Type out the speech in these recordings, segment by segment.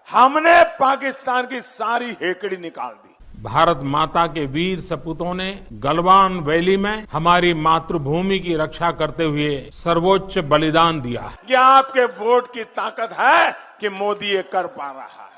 हमने पाकिस्तान की सारी हेकड़ी निकाल दी। भारत माता के वीर सपूतों ने गलवान वैली में हमारी मातृभूमि की रक्षा करते हुए सर्वोच्च बलिदान दिया। ये आपके वोट की ताकत है कि मोदी ये कर पा रहा है।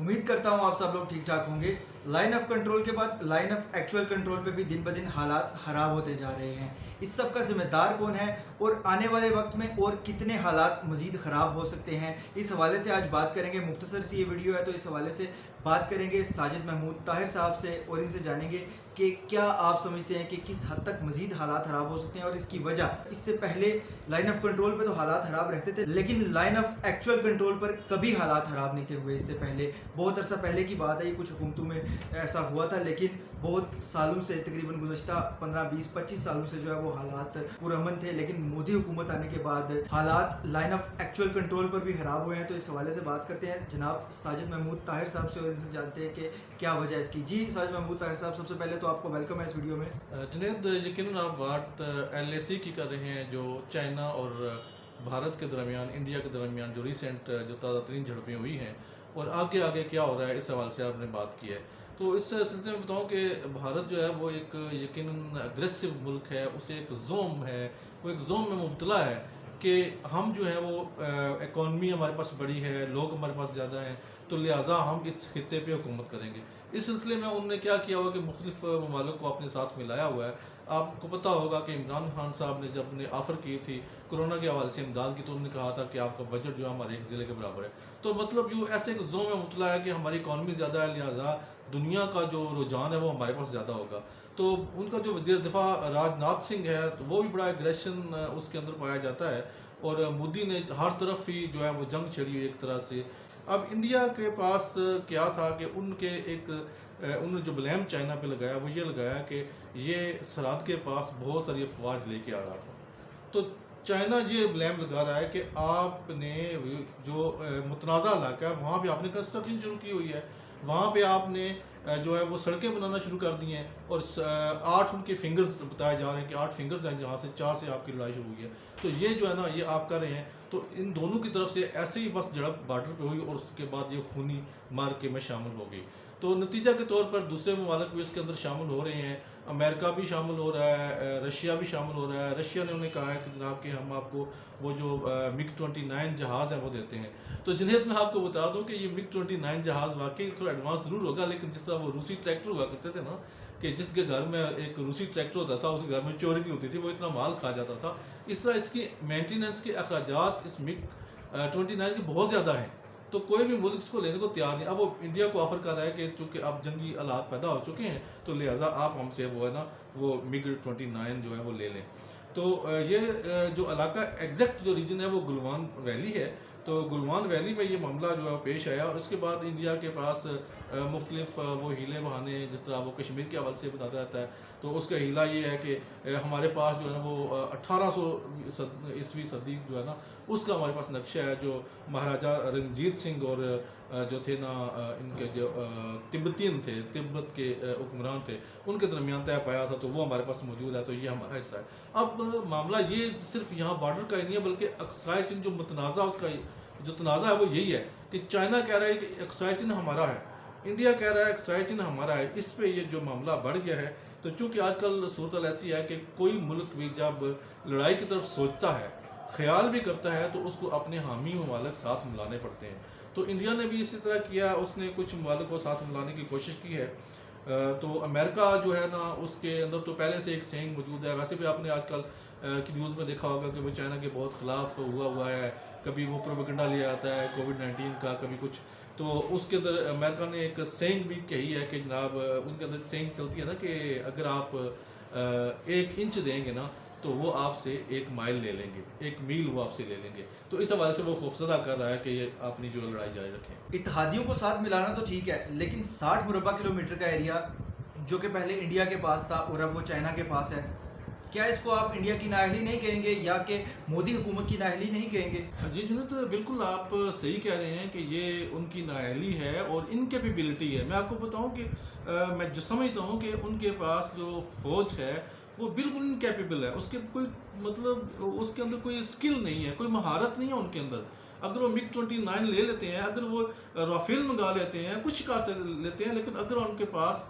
उम्मीद करता हूँ आप सब लोग ठीक ठाक होंगे। लाइन ऑफ कंट्रोल के बाद लाइन ऑफ एक्चुअल कंट्रोल पे भी दिन ब दिन हालात खराब होते जा रहे हैं। इस सब का जिम्मेदार कौन है और आने वाले वक्त में और कितने हालात मजीद ख़राब हो सकते हैं, इस हवाले से आज बात करेंगे। मुख्तसर सी ये वीडियो है तो इस हवाले से बात करेंगे साजिद महमूद ताहिर साहब से और इनसे जानेंगे कि क्या आप समझते हैं कि किस हद तक मजीद हालात ख़राब हो सकते हैं और इसकी वजह। इससे पहले लाइन ऑफ कंट्रोल पे तो हालात ख़राब रहते थे, लेकिन लाइन ऑफ एक्चुअल कंट्रोल पर कभी हालात ख़राब नहीं थे हुए। इससे पहले बहुत अरसा पहले की बात है, ये कुछ हुकूमतों में ऐसा हुआ था, लेकिन बहुत सालों से, तकरीबन गुज़श्ता 15, 20, 25 सालों से जो है वो हालात पुरअमन थे। लेकिन मोदी हुकूमत आने के बाद हालात लाइन ऑफ एक्चुअल कंट्रोल पर भी ख़राब हुए हैं। तो इस हवाले से बात करते हैं जनाब साजिद महमूद ताहिर साहब से और इनसे जानते हैं कि क्या वजह है इसकी। जी साजिद महमूद ताहिर साहब, सबसे पहले तो आपको वेलकम है इस वीडियो में। जुनैद, यकीनन आप बात LAC की कर रहे हैं, जो चाइना और भारत के दरमियान, इंडिया के दरमियान जो रिसेंट जो ताज़ा तरीन झड़पें हुई हैं और आगे आगे क्या हो रहा है, इस हवाले से आपने बात की है। तो इस सिलसिले में बताऊं कि भारत जो है वो एक यकीनन अग्रेसिव मुल्क है, उसे एक जोम है, वो एक जोम में मुब्तला है कि हम जो है वो इकॉनमी हमारे पास बड़ी है, लोग हमारे पास ज़्यादा हैं, तो लिहाजा हम इस खित्ते पे हुकूमत करेंगे। इस सिलसिले में उन्होंने क्या किया हुआ कि मुख्तलिफ ममालिक को अपने साथ मिलाया हुआ है। आपको पता होगा कि इमरान खान साहब ने जब ने ऑफ़र की थी कोरोना के हवाले से इमदाद की, तो उन्होंने कहा था कि आपका बजट जो है हमारे एक ज़िले के बराबर है। तो मतलब जो ऐसे एक जोम में मुब्तला है कि हमारी इकॉनमी ज़्यादा है, लिहाजा दुनिया का जो रुझान है वो हमारे पास ज़्यादा होगा। तो उनका जो वज़ीर दिफा राजनाथ सिंह है, तो वो भी बड़ा एग्रेशन उसके अंदर पाया जाता है और मोदी ने हर तरफ ही जो है वो जंग छेड़ी हुई एक तरह से। अब इंडिया के पास क्या था कि उनके उन्होंने जो ब्लेम चाइना पे लगाया वो ये लगाया कि ये सरहद के पास बहुत सारी अफवाज लेके आ रहा था। तो चाइना ये ब्लेम लगा रहा है कि आपने जो मुतनाज़ा इलाका है वहाँ पे आपने कंस्ट्रक्शन शुरू की हुई है, वहाँ पे आपने जो है वो सड़कें बनाना शुरू कर दी हैं और 8 उनके फिंगर्स बताए जा रहे हैं कि 8 फिंगर्स हैं जहाँ से 4 से आपकी लड़ाई शुरू हुई है। तो ये जो है ना, ये आप कर रहे हैं। तो इन दोनों की तरफ से ऐसे ही बस झड़प बॉर्डर पे हुई और उसके बाद ये खूनी मार के में शामिल हो गई। तो नतीजा के तौर पर दूसरे ममालिक भी इसके अंदर शामिल हो रहे हैं। अमेरिका भी शामिल हो रहा है, रशिया भी शामिल हो रहा है। रशिया ने उन्हें कहा है कि जनाब कि हम आपको वो जो MiG-29 जहाज़ है वो देते हैं। तो जुनैद, मैं आपको बता दूं कि ये MiG-29 जहाज़ वाकई थोड़ा एडवांस ज़रूर होगा, लेकिन जिस तरह वो रूसी ट्रैक्टर हुआ करते थे ना, कि जिसके घर में एक रूसी ट्रैक्टर होता था उसके घर में चोरी नहीं होती थी, वो इतना माल खा जाता था। इस तरह इसकी मेंटेनेंस के अखराजात इस MiG-29 के बहुत ज़्यादा हैं। तो कोई भी मुल्क इसको लेने को तैयार नहीं। अब वो इंडिया को ऑफर कर रहा है कि चूँकि अब जंगी हालात पैदा हो चुके हैं तो लिहाजा आप हमसे वो है ना वो MiG-29 जो है वो ले लें। तो ये जो इलाका एग्जैक्ट जो रीजन है वो गुलवान वैली है। तो गुलवान वैली में ये मामला जो है पेश आया और उसके बाद इंडिया के पास मुख्तलिफ वो हीले बहाने, जिस तरह वो कश्मीर के हवाले से बताता रहता है, तो उसका हीला ये है कि हमारे पास जो है ना वो 1800 ईस्वी सदी जो है ना उसका हमारे पास नक्शा है, जो महाराजा रंजीत सिंह और जो थे ना इनके जो तिब्बतियन थे, तिब्बत के हुक्मरान थे, उनके दरमियान तय पाया था, तो वो हमारे पास मौजूद है। तो ये हमारा हिस्सा है। अब मामला ये सिर्फ यहाँ बॉर्डर का ही नहीं है, बल्कि अक्साई चीन जो मुतनाज़ा उसका जो तनाज़ा है वो यही है कि चाइना कह रहा है कि अक्साई चीन हमारा है, इंडिया कह रहा है अक्साई चीन हमारा है। इस पे ये जो मामला बढ़ गया है। तो चूँकि आजकल सूरत ऐसी है कि कोई मुल्क भी जब लड़ाई की तरफ सोचता है, ख्याल भी करता है, तो उसको अपने हामी ममालिक साथ मिलाने पड़ते हैं। तो इंडिया ने भी इसी तरह किया, उसने कुछ ममालिक को साथ मिलाने की कोशिश की है। तो अमेरिका जो है ना उसके अंदर तो पहले से एक सेइंग मौजूद है। वैसे भी आपने आजकल की न्यूज़ में देखा होगा कि वो चाइना के बहुत ख़िलाफ़ हुआ है, कभी वो प्रोपेगेंडा ले आता है कोविड-19 का, कभी कुछ। तो उसके अंदर अमेरिका ने एक सेइंग भी कही है कि जनाब उनके अंदर सेइंग चलती है ना कि अगर आप 1 इंच देंगे ना तो वो आपसे 1 माइल ले लेंगे, 1 मील वो आपसे ले लेंगे। तो इस हवाले से वो खौफजदा कर रहा है कि ये अपनी जो लड़ाई जारी रखें। इत्तेहादियों को साथ मिलाना तो ठीक है, लेकिन 60 मुरबा किलोमीटर का एरिया जो कि पहले इंडिया के पास था और अब वो चाइना के पास है, क्या इसको आप इंडिया की नाअहली नहीं कहेंगे या कि मोदी हुकूमत की नाअहली नहीं कहेंगे? जी जुनैद, तो बिल्कुल आप सही कह रहे हैं कि ये उनकी नाअहली है और इनकेपेबिलिटी है। मैं आपको बताऊं कि मैं जो समझता हूं कि उनके पास जो फ़ौज है वो बिल्कुल इनकेपेबल है। उसके कोई मतलब उसके अंदर कोई स्किल नहीं है, कोई महारत नहीं है उनके अंदर। اگر وہ MiG 29 لے لیتے ہیں, اگر وہ رافیل منگا لیتے ہیں, کچھ کر لیتے ہیں, لیکن اگر ان کے پاس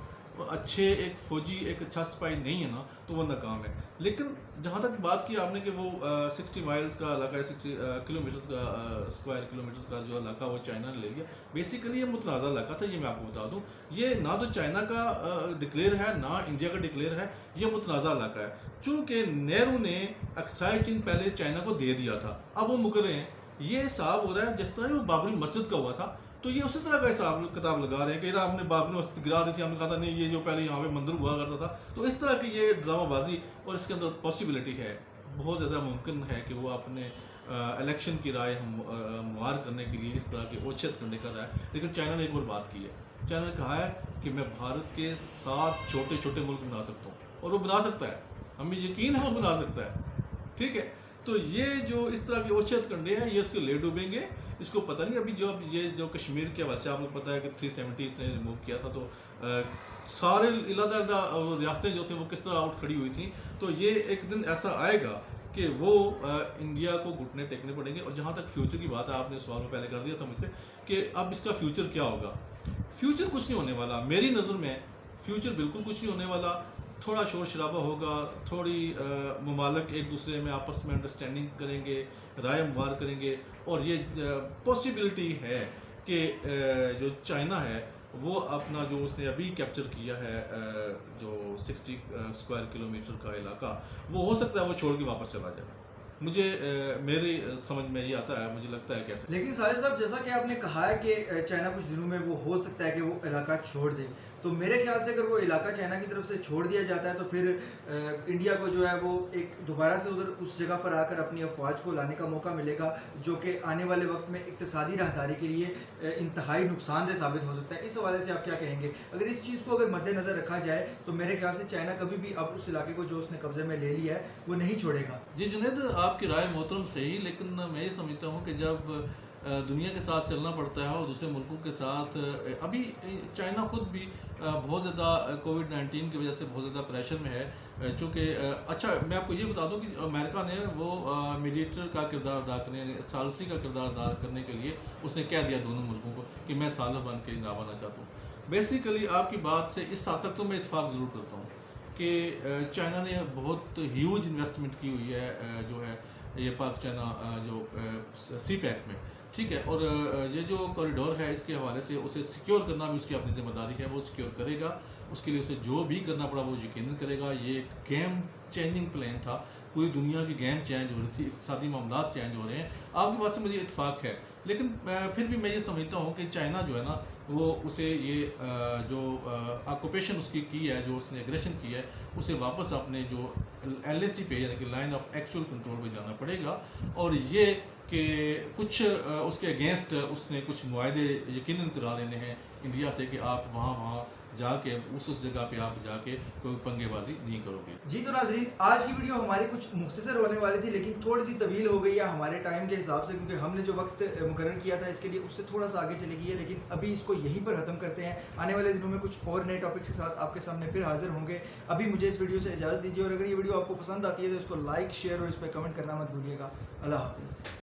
اچھے ایک فوجی, ایک اچھا سپاہی نہیں ہے نا, تو وہ ناکام ہے. لیکن جہاں تک بات کی آپ نے کہ وہ 60 مائلز کا علاقہ ہے, 60 کلومیٹرز کا اسکوائر کلومیٹرز کا جو علاقہ وہ چائنا نے لے لیا. بیسیکلی یہ متنازع علاقہ تھا, یہ میں آپ کو بتا دوں. یہ نہ تو چائنا کا ڈکلیئر ہے نہ انڈیا کا ڈکلیئر ہے, یہ متنازع علاقہ ہے. چونکہ نہرو نے اکسائی چین پہلے چائنا کو دے دیا تھا, اب وہ مکر رہے ہیں. یہ حساب ہو رہا ہے جس طرح وہ بابری مسجد کا ہوا تھا, تو یہ اسی طرح کا حساب کتاب لگا رہے ہیں کہ ہم نے بابری مسجد گرا دی تھی, ہم نے کہا تھا نہیں یہ جو پہلے یہاں پہ مندر ہوا کرتا تھا. تو اس طرح کی یہ ڈرامہ بازی, اور اس کے اندر پاسبلٹی ہے, بہت زیادہ ممکن ہے کہ وہ اپنے الیکشن کی رائے ہموار کرنے کے لیے اس طرح کے اوچھت کنڈے کر رہا ہے. لیکن چائنا نے ایک اور بات کی ہے, چائنا نے کہا ہے کہ میں بھارت کے 7 چھوٹے چھوٹے ملک بنا سکتا ہوں, اور وہ بنا سکتا ہے, ہمیں یقین ہے وہ بنا سکتا ہے. ٹھیک ہے, تو یہ جو اس طرح کے اوچھت کنڈے ہیں یہ اس کو لے ڈوبیں گے. اس کو پتہ نہیں ابھی یہ جو کشمیر کے حوالے سے آپ کو پتہ ہے کہ 370 اس نے ریموو کیا تھا, تو سارے علیحدہ ریاستیں جو تھیں وہ کس طرح آؤٹ کھڑی ہوئی تھیں. تو یہ ایک دن ایسا آئے گا کہ وہ انڈیا کو گھٹنے ٹیکنے پڑیں گے. اور جہاں تک فیوچر کی بات ہے, آپ نے سوال میں پہلے کر دیا تھا مجھ سے کہ اب اس کا فیوچر کیا ہوگا. فیوچر کچھ نہیں ہونے والا, میری نظر میں فیوچر بالکل کچھ نہیں ہونے والا. تھوڑا شور شرابہ ہوگا, تھوڑی ممالک ایک دوسرے میں آپس میں انڈرسٹینڈنگ کریں گے, رائے ہموار کریں گے. اور یہ پاسبلٹی ہے کہ جو چائنا ہے وہ اپنا جو اس نے ابھی کیپچر کیا ہے جو 60 اسکوائر کلومیٹر کا علاقہ, وہ ہو سکتا ہے وہ چھوڑ کے واپس چلا جائے. مجھے میری سمجھ میں یہ آتا ہے, مجھے لگتا ہے کیسے. لیکن ساجد صاحب جیسا کہ آپ نے کہا ہے کہ چائنا کچھ دنوں میں وہ ہو سکتا ہے کہ وہ علاقہ چھوڑ دے, تو میرے خیال سے اگر وہ علاقہ چائنا کی طرف سے چھوڑ دیا جاتا ہے تو پھر انڈیا کو جو ہے وہ ایک دوبارہ سے ادھر اس جگہ پر آ کر اپنی افواج کو لانے کا موقع ملے گا, جو کہ آنے والے وقت میں اقتصادی راہداری کے لیے انتہائی نقصان دہ ثابت ہو سکتا ہے. اس حوالے سے آپ کیا کہیں گے؟ اگر اس چیز کو اگر مد نظر رکھا جائے تو میرے خیال سے چائنا کبھی بھی اب اس علاقے کو جو اس نے قبضے میں لے لیا ہے وہ نہیں چھوڑے گا. جی جنید, آپ کی رائے محترم صحیح, لیکن میں یہ سمجھتا ہوں کہ جب دنیا کے ساتھ چلنا پڑتا ہے اور دوسرے ملکوں کے ساتھ, ابھی چائنا خود بھی بہت زیادہ کووڈ-19 کی وجہ سے بہت زیادہ پریشر میں ہے. چونکہ اچھا میں آپ کو یہ بتا دوں کہ امریکہ نے وہ میڈیٹر کا کردار ادا کرنے, ثالثی کا کردار ادا کرنے کے لیے اس نے کہہ دیا دونوں ملکوں کو کہ میں ثالث بن کے نہ بننا چاہتا ہوں. بیسیکلی آپ کی بات سے اس حد تک تو میں اتفاق ضرور کرتا ہوں کہ چائنا نے بہت ہیوج انویسٹمنٹ کی ہوئی ہے جو ہے یہ پاک چائنا جو سی پیک میں. ٹھیک ہے, اور یہ جو کوریڈور ہے اس کے حوالے سے اسے سیکیور کرنا بھی اس کی اپنی ذمہ داری ہے, وہ سیکیور کرے گا. اس کے لیے اسے جو بھی کرنا پڑا وہ یقیناً کرے گا. یہ ایک گیم چینجنگ پلان تھا, پوری دنیا کی گیم چینج ہو رہی تھی, اقتصادی معاملات چینج ہو رہے ہیں. آپ کی بات سے مجھے اتفاق ہے, لیکن پھر بھی میں یہ سمجھتا ہوں کہ چائنا جو ہے نا وہ اسے یہ جو آکوپیشن اس کی ہے, جو اس نے ایگریشن کی ہے, اسے واپس اپنے جو LAC پہ یعنی کہ لائن آف ایکچوئل کنٹرول پہ جانا پڑے گا. اور یہ کہ کچھ اس کے اگینسٹ اس نے کچھ معاہدے یقیناً کرا لینے ہیں انڈیا سے کہ آپ وہاں جا کے اس جگہ پہ آپ جا کے کوئی پنگے بازی نہیں کرو گے. جی تو ناظرین, آج کی ویڈیو ہماری کچھ مختصر ہونے والی تھی لیکن تھوڑی سی طویل ہو گئی ہے ہمارے ٹائم کے حساب سے, کیونکہ ہم نے جو وقت مقرر کیا تھا اس کے لیے اس سے تھوڑا سا آگے چلی گئی ہے. لیکن ابھی اس کو یہیں پر ختم کرتے ہیں, آنے والے دنوں میں کچھ اور نئے ٹاپکس کے ساتھ آپ کے سامنے پھر حاضر ہوں گے. ابھی مجھے اس ویڈیو سے اجازت دیجیے, اور اگر یہ ویڈیو آپ کو پسند آتی ہے تو اس کو لائک, شیئر اور اس پہ کمنٹ کرنا مت بھولیے گا. اللہ حافظ.